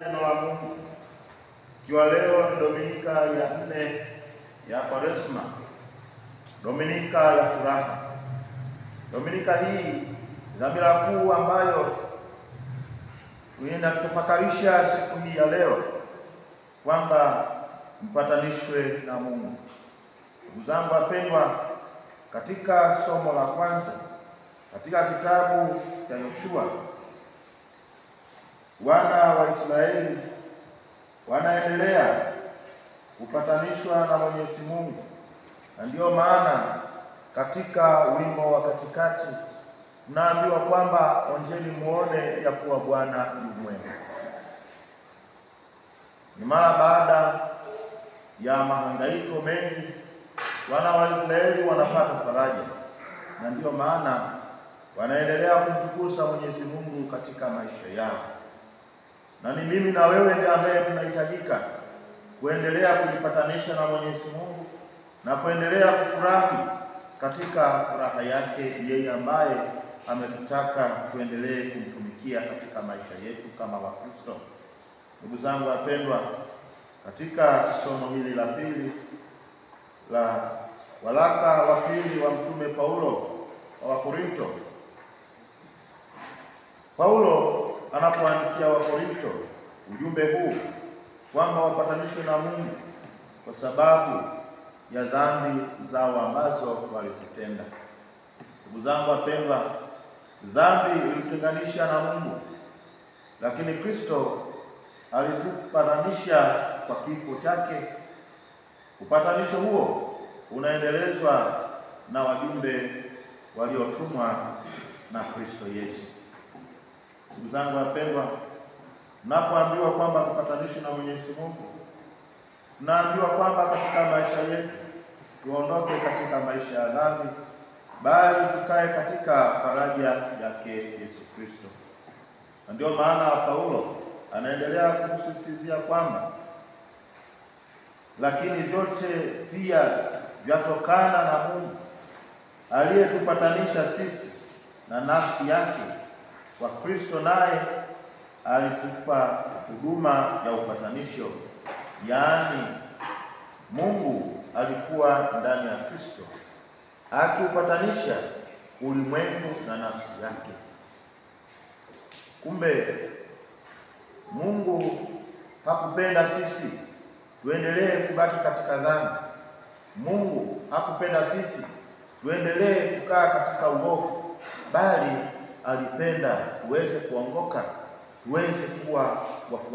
Neno la Mungu, ikiwa leo ni Dominika ya 4 ya Kwaresma, Dominika ya furaha. Dominika hii dhamira kuu ambayo inatufakarisha siku hii ya leo kwamba mpatanishwe na Mungu. Ndugu zangu wapendwa, katika somo la kwanza katika kitabu cha Yoshua, wana wa Israeli wanaendelea kupatanishwa na Mwenyezi Mungu, na ndiyo maana katika wimbo wa katikati tunaambiwa kwamba onjeni muone ya kuwa Bwana yu mwema. Ni mara baada ya mahangaiko mengi wana wa Israeli wanapata faraja, na ndiyo maana wanaendelea kumtukuza Mwenyezi Mungu katika maisha yao. Na ni mimi na wewe ndiye ambaye tunahitajika kuendelea kujipatanisha na Mwenyezi Mungu na kuendelea kufurahi katika furaha yake, yeye ambaye ametutaka tuendelee kumtumikia katika maisha yetu kama Wakristo. Ndugu zangu wapendwa, katika somo hili la pili la waraka wa pili wa Mtume Paulo wa Korinto, Paulo anapoandikia Wakorinto ujumbe huu kwamba wapatanishwe na Mungu kwa sababu ya dhambi zao ambazo walizitenda. Ndugu zangu wapendwa, dhambi ilitutenganisha na Mungu, lakini Kristo alitupatanisha kwa kifo chake. Upatanisho huo unaendelezwa na wajumbe waliotumwa na Kristo Yesu. Ndugu zangu wapendwa, tunapoambiwa kwamba tupatanishwe na Mwenyezi Mungu, tunaambiwa kwamba katika maisha yetu tuondoke katika maisha ya dhambi, bali tukae katika faraja yake Yesu Kristo. Na ndio maana Paulo anaendelea kusisitizia kwamba lakini vyote pia vyatokana na Mungu aliyetupatanisha sisi na nafsi yake kwa Kristo, naye alitupa huduma ya upatanisho. Yaani Mungu alikuwa ndani ya Kristo akiupatanisha ulimwengu na nafsi yake. Kumbe Mungu hakupenda sisi tuendelee kubaki katika dhambi. Mungu hakupenda sisi tuendelee kukaa katika uovu, bali alipenda tuweze kuongoka, tuweze kuwa wafuasi